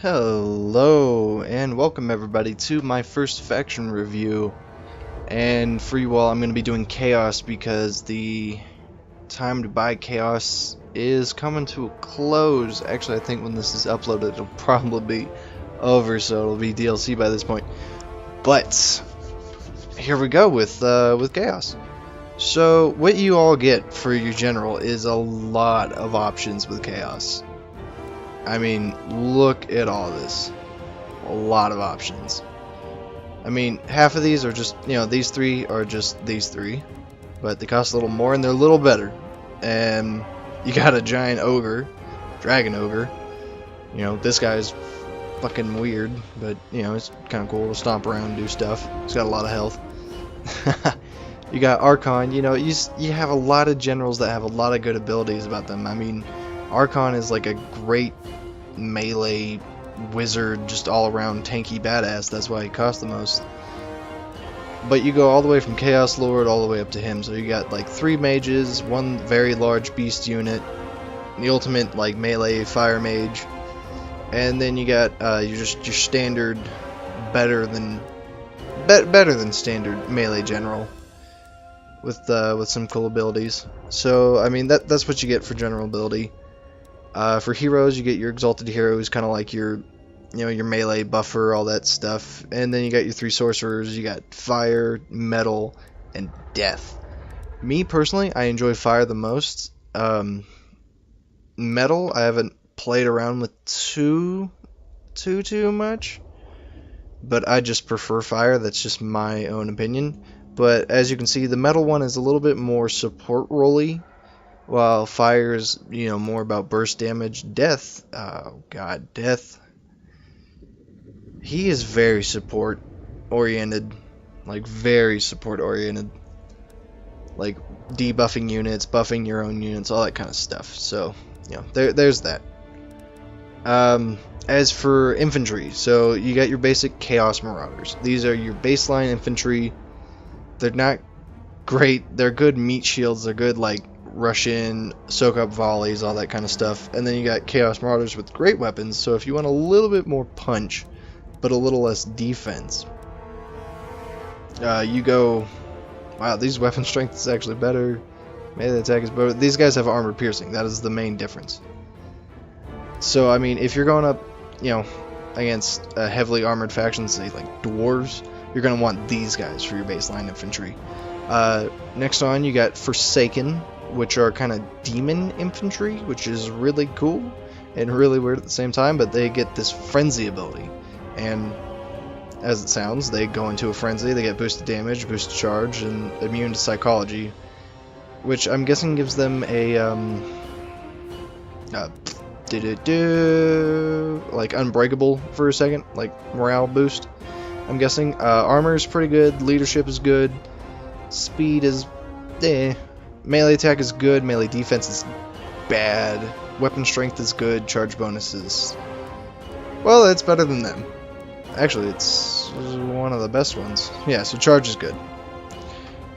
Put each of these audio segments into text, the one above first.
Hello and welcome everybody to my first faction review. And for you all, I'm going to be doing Chaos because the time to buy Chaos is coming to a close. Actually, I think when this is uploaded it'll probably be over, so it'll be DLC by this point. But here we go with Chaos. So what you all get for your general is a lot of options with Chaos. I mean, look at all this. A lot of options. I mean, half of these are just, these three are just these three. But they cost a little more and they're a little better. And you got a giant ogre, dragon ogre. This guy's fucking weird, but, it's kind of cool to stomp around and do stuff. He's got a lot of health. You got Archon, you have a lot of generals that have a lot of good abilities about them. I mean, Archon is like a great melee wizard, just all around tanky badass. That's why he costs the most. But you go all the way from Chaos Lord all the way up to him. So you got like 3 mages, 1 very large beast unit, the ultimate like melee fire mage, and then you got your standard better than standard melee general with some cool abilities. So I mean that's what you get for general ability. For heroes, you get your exalted hero, who's kind of like your melee buffer, all that stuff. And then you got your 3 sorcerers. You got fire, metal, and death. Me personally, I enjoy fire the most. Metal, I haven't played around with too much, but I just prefer fire. That's just my own opinion. But as you can see, the metal one is a little bit more support role-y, while fire is, more about burst damage. Death, oh god, Death. He is very support oriented, like very support oriented, like debuffing units, buffing your own units, all that kind of stuff. So, there's that. As for infantry, so you got your basic Chaos Marauders. These are your baseline infantry. They're not great. They're good meat shields. They're good like rush in, soak up volleys, all that kind of stuff. And then you got Chaos Marauders with great weapons, so if you want a little bit more punch but a little less defense, you go, wow, these weapon strength is actually better, melee attack is better. These guys have armor piercing. That is the main difference. So I mean, if you're going up against a heavily armored faction, say like dwarves, you're going to want these guys for your baseline infantry. Next on, you got Forsaken, which are kind of demon infantry, which is really cool and really weird at the same time, but they get this frenzy ability. And as it sounds, they go into a frenzy, they get boosted damage, boosted charge, and immune to psychology, which I'm guessing gives them a like unbreakable for a second, like morale boost. I'm guessing. Armor is pretty good, leadership is good, speed is melee attack is good, melee defense is bad, weapon strength is good, charge bonuses, well, it's better than them. Actually, it's one of the best ones. Yeah, so charge is good.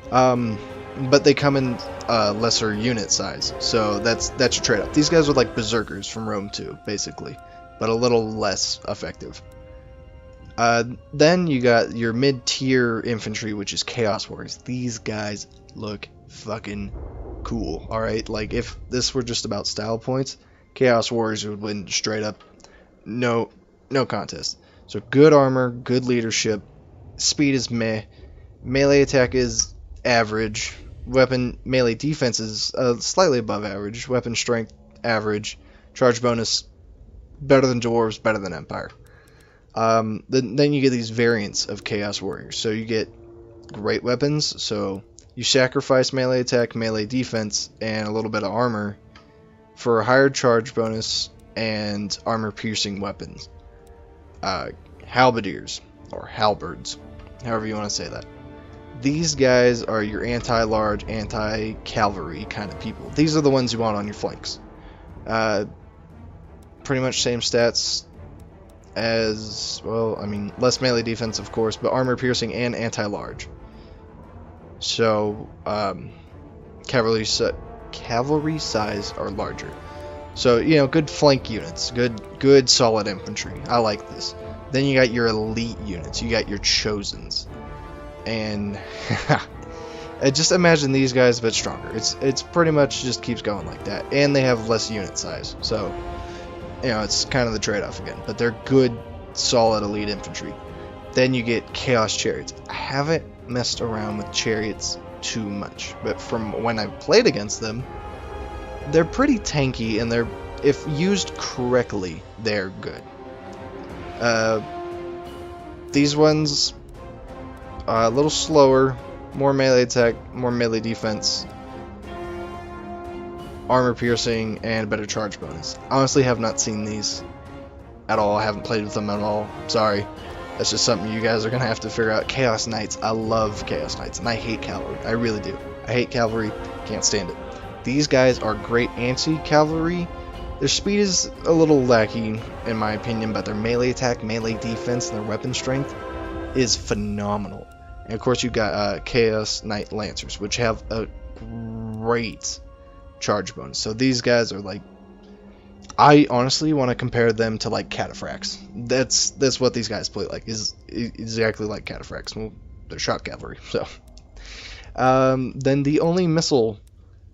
But they come in lesser unit size, so that's your trade-off. These guys are like berserkers from Rome 2, basically, but a little less effective. Then you got your mid-tier infantry, which is Chaos Warriors. These guys look fucking cool, alright? Like, if this were just about style points, Chaos Warriors would win straight up. No contest. So good armor, good leadership, speed is meh, melee attack is average, weapon melee defense is slightly above average, weapon strength average, charge bonus better than dwarves, better than Empire. Then you get these variants of Chaos Warriors. So you get great weapons, so you sacrifice melee attack, melee defense, and a little bit of armor for a higher charge bonus and armor piercing weapons. Halberdiers, or halberds, however you want to say that. These guys are your anti-large, anti-cavalry kind of people. These are the ones you want on your flanks. Pretty much same stats as, well, I mean, less melee defense, of course, but armor piercing and anti-large. So, cavalry size are larger. So, you know, good flank units, good solid infantry. I like this. Then you got your elite units, you got your chosens. And just imagine these guys but stronger. It's pretty much just keeps going like that. And they have less unit size. So, you know, it's kind of the trade-off again. But they're good, solid elite infantry. Then you get Chaos Chariots. I haven't messed around with chariots too much, but from when I've played against them, they're pretty tanky, and they're, if used correctly, they're good. These ones a little slower, more melee attack, more melee defense, armor piercing, and better charge bonus. Honestly, have not seen these at all. I haven't played with them at all. Sorry. That's just something you guys are gonna have to figure out. Chaos Knights. I love Chaos Knights, and I hate cavalry. I really do. I hate cavalry. Can't stand it. These guys are great anti-cavalry. Their speed is a little lacking, in my opinion, but their melee attack, melee defense, and their weapon strength is phenomenal. And of course, you got Chaos Knight Lancers, which have a great charge bonus. So these guys are like, I honestly want to compare them to like cataphracts. That's what these guys play like. Is exactly like cataphracts. Well, they're shock cavalry. So, then the only missile.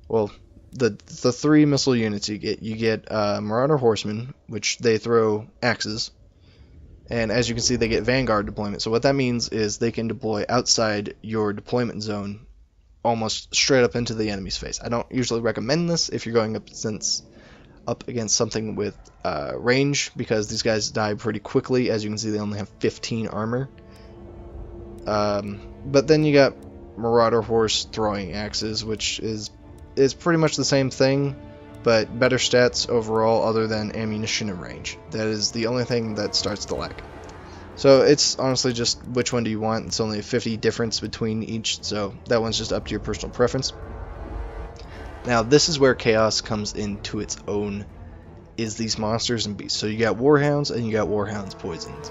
Well, the 3 missile units you get Marauder Horsemen, which they throw axes, and as you can see, they get Vanguard deployment. So what that means is they can deploy outside your deployment zone, almost straight up into the enemy's face. I don't usually recommend this if you're going up against something with range, because these guys die pretty quickly. As you can see, they only have 15 armor. But then you got Marauder Horse throwing axes, which is pretty much the same thing, but better stats overall other than ammunition and range. That is the only thing that starts to lack. So it's honestly just which one do you want. It's only a 50 difference between each, so that one's just up to your personal preference. Now this is where Chaos comes into its own, is these monsters and beasts. So you got Warhounds and you got Warhounds Poisons.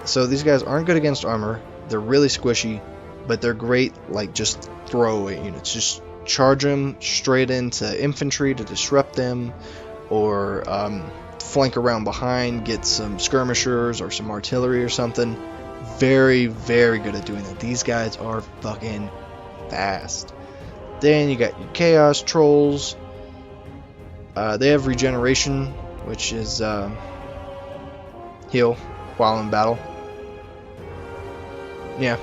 So these guys aren't good against armor, they're really squishy, but they're great like just throwaway units. Just charge them straight into infantry to disrupt them, or flank around behind, get some skirmishers or some artillery or something. Very, very good at doing that. These guys are fucking fast. Then you got your Chaos Trolls. They have regeneration, which is heal while in battle. Yeah.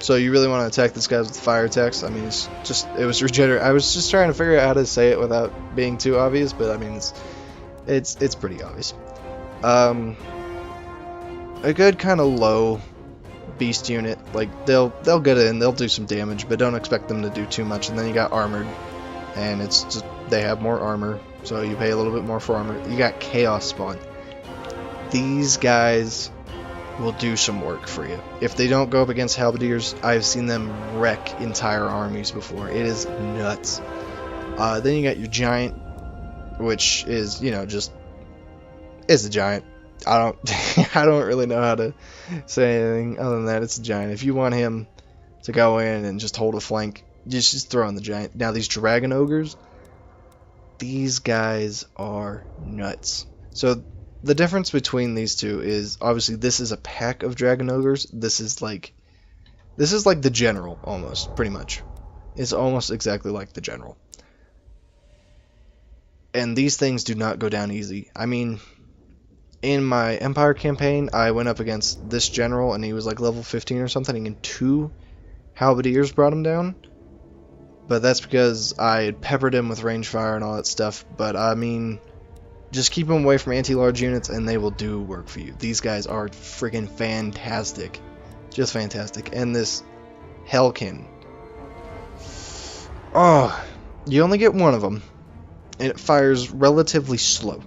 So you really want to attack this guy with fire attacks? I mean, it was regenerate. I was just trying to figure out how to say it without being too obvious, but I mean, it's pretty obvious. A good kind of low beast unit, like they'll get in, they'll do some damage, but don't expect them to do too much. And then you got armored, and it's just they have more armor, so you pay a little bit more for armor. You got Chaos Spawn. These guys will do some work for you. If they don't go up against halberdiers, I've seen them wreck entire armies before. It is nuts. Then you got your giant, which is, you know, just it's a giant. I don't really know how to say anything other than that. It's a giant. If you want him to go in and just hold a flank, just throw in the giant. Now these dragon ogres, these guys are nuts. So the difference between these two is obviously this is a pack of dragon ogres. This is like the general almost, pretty much. It's almost exactly like the general. And these things do not go down easy. I mean, in my Empire campaign, I went up against this general and he was like level 15 or something, and 2 halberdiers brought him down. But that's because I had peppered him with range fire and all that stuff. But I mean, just keep them away from anti-large units and they will do work for you. These guys are friggin' fantastic. Just fantastic. And this Hellkin. Oh, you only get one of them. And it fires relatively slow.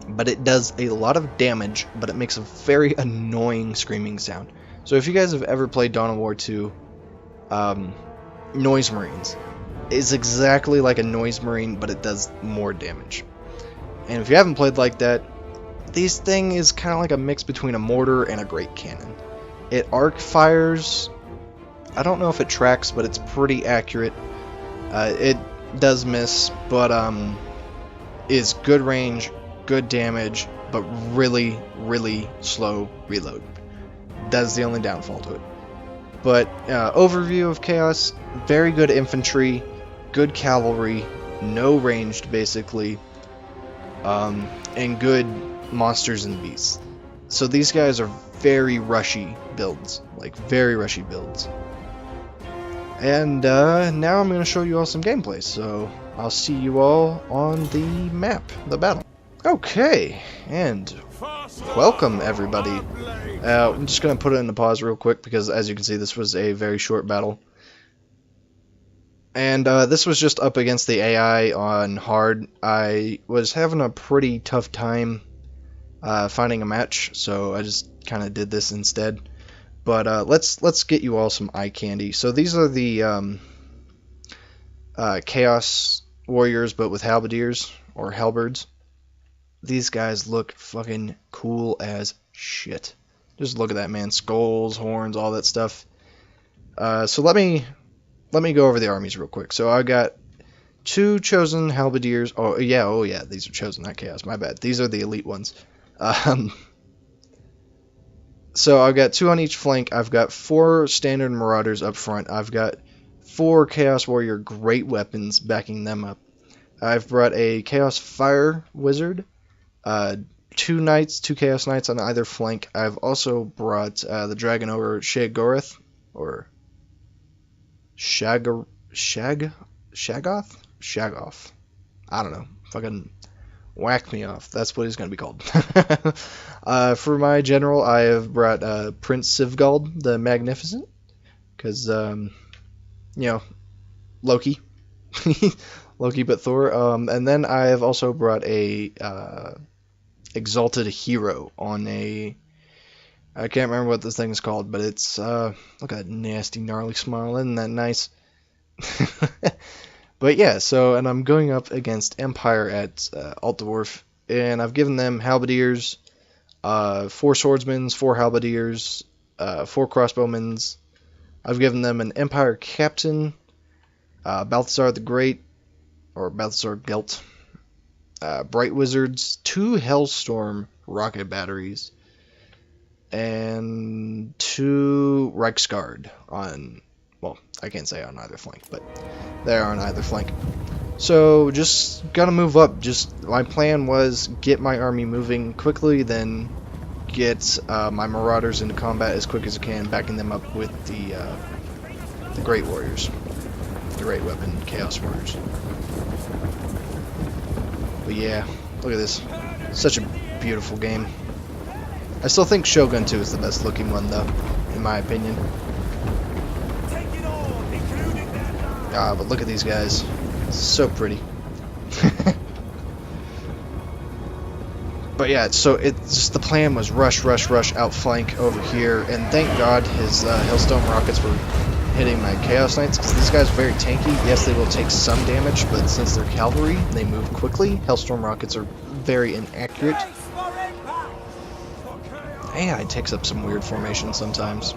But it does a lot of damage, but it makes a very annoying screaming sound. So if you guys have ever played Dawn of War 2, Noise Marines is exactly like a Noise Marine, but it does more damage. And if you haven't played like that, this thing is kind of like a mix between a mortar and a great cannon. It arc fires. I don't know if it tracks, but it's pretty accurate. It does miss, but is good range, good damage, but really, really slow reload. That's the only downfall to it. But overview of Chaos, very good infantry, good cavalry, no ranged basically, and good monsters and beasts. So these guys are very rushy builds, like very rushy builds. And now I'm going to show you all some gameplay, so I'll see you all on the map, the battle. Okay, and welcome everybody. I'm just going to put it in a pause real quick because as you can see this was a very short battle. And this was just up against the AI on hard. I was having a pretty tough time finding a match, so I just kind of did this instead. But let's get you all some eye candy. So these are the Chaos Warriors, but with halberdiers or halberds. These guys look fucking cool as shit. Just look at that, man. Skulls, horns, all that stuff. So let me go over the armies real quick. So I got 2 chosen halberdiers. Oh yeah, these are chosen, not chaos. My bad. These are the elite ones. So I've got 2 on each flank. I've got 4 standard marauders up front. I've got 4 Chaos Warrior great weapons backing them up. I've brought a Chaos Fire Wizard, 2 Knights, 2 Chaos Knights on either flank. I've also brought the Dragon Ogre Shaggoth, or Shaggoth? Shaggoth? I don't know. Fucking whack me off. That's what he's going to be called. For my general, I have brought Prince Sivgald the Magnificent. Because, you know, Loki. Loki but Thor. And then I have also brought a Exalted Hero on a... I can't remember what this thing is called, but it's... look at that nasty, gnarly smile. Isn't that nice? But yeah, so, and I'm going up against Empire at Alt Dwarf, and I've given them halberdiers, 4 swordsmen, 4 halberdiers, 4 crossbowmen. I've given them an Empire captain, Balthasar the Great, or Balthasar Gelt, Bright Wizards, 2 Hellstorm rocket batteries, and 2 Reichsguard on... Well, I can't say on either flank, but they are on either flank. So, just gotta move up. Just my plan was get my army moving quickly, then get my marauders into combat as quick as I can, backing them up with the Great Warriors, the Great Weapon Chaos Warriors. But yeah, look at this. Such a beautiful game. I still think Shogun 2 is the best looking one, though, in my opinion. But look at these guys. It's so pretty. But yeah, so it's just the plan was rush, outflank over here, and thank God his Hailstone rockets were hitting my Chaos Knights, because these guys are very tanky. Yes, they will take some damage, but since they're cavalry, they move quickly. Hailstorm rockets are very inaccurate. AI takes up some weird formations sometimes.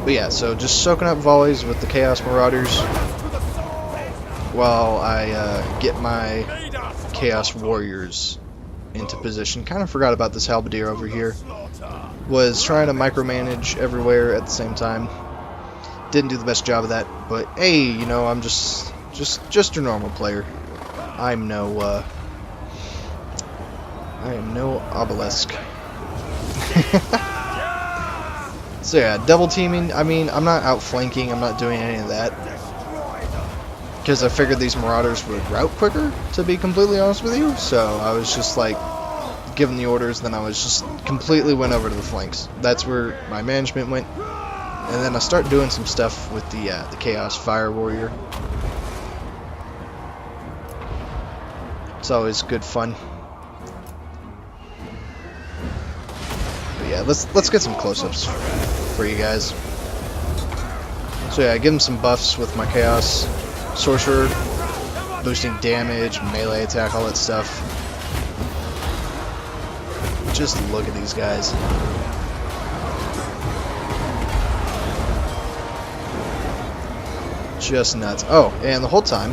But yeah, so just soaking up volleys with the Chaos Marauders while I get my Chaos Warriors into position. Kind of forgot about this Halberdier over here. Was trying to micromanage everywhere at the same time. Didn't do the best job of that, but hey, you know, I'm just your normal player. I am no obelisk. So yeah, double teaming, I mean, I'm not outflanking, I'm not doing any of that. Because I figured these Marauders would route quicker, to be completely honest with you. So I was just like, giving the orders, then I was just completely went over to the flanks. That's where my management went. And then I start doing some stuff with the Chaos Fire Warrior. It's always good fun. But yeah, let's get some close-ups for you guys. So yeah, I give them some buffs with my Chaos Sorcerer, boosting damage, melee attack, all that stuff. Just look at these guys. Just nuts. Oh, and the whole time,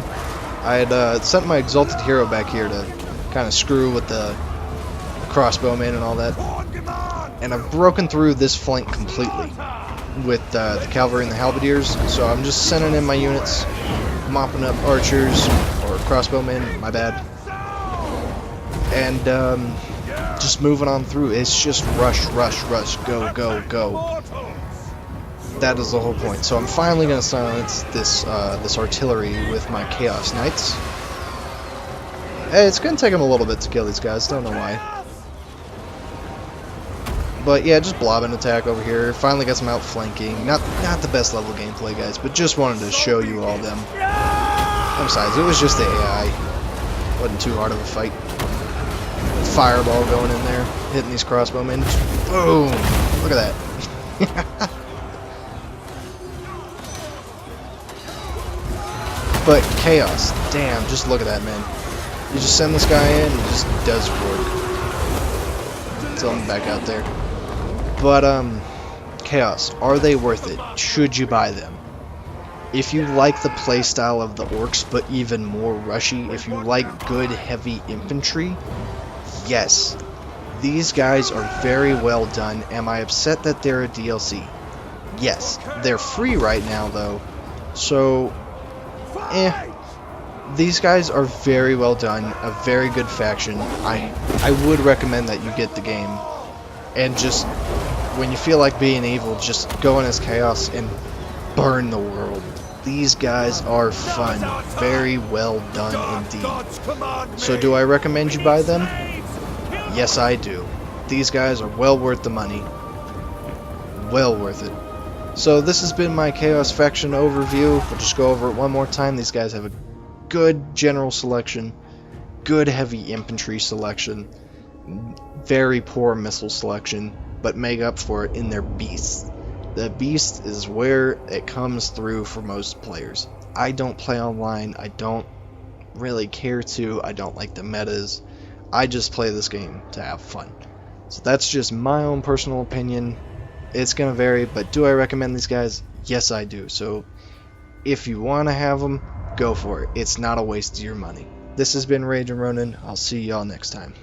I had sent my exalted hero back here to kind of screw with the crossbowmen and all that, and I've broken through this flank completely with the cavalry and the halberdiers, so I'm just sending in my units, mopping up archers, or crossbowmen, my bad, and just moving on through. It's just rush, rush, rush, go, go, go. That is the whole point. So I'm finally going to silence this this artillery with my Chaos Knights. Hey, it's going to take them a little bit to kill these guys, don't know why. But yeah, just blobbing attack over here. Finally got some outflanking. Not the best level gameplay, guys, but just wanted to show you all them. Besides, it was just the AI. Wasn't too hard of a fight. Fireball going in there, hitting these crossbowmen. Boom! Look at that. But chaos, damn! Just look at that, man. You just send this guy in, and it just does work. Tell him back out there. But chaos, are they worth it? Should you buy them? If you like the playstyle of the orcs, but even more rushy, if you like good heavy infantry, yes, these guys are very well done. Am I upset that they're a DLC? Yes, they're free right now though, so these guys are very well done, a very good faction. I would recommend that you get the game, and just when you feel like being evil, just go in as chaos and burn the world. These guys are fun, very well done indeed. So do I recommend you buy them? Yes, I do. These guys are well worth the money. Well worth it. So this has been my Chaos faction overview. We'll just go over it one more time. These guys have a good general selection, good heavy infantry selection, very poor missile selection, but make up for it in their beasts. The beast is where it comes through for most players. I don't play online. I don't really care to. I don't like the metas. I just play this game to have fun. So that's just my own personal opinion. It's gonna vary, but do I recommend these guys? Yes, I do. So if you want to have them, go for it. It's not a waste of your money. This has been Rage and Ronin. I'll see y'all next time.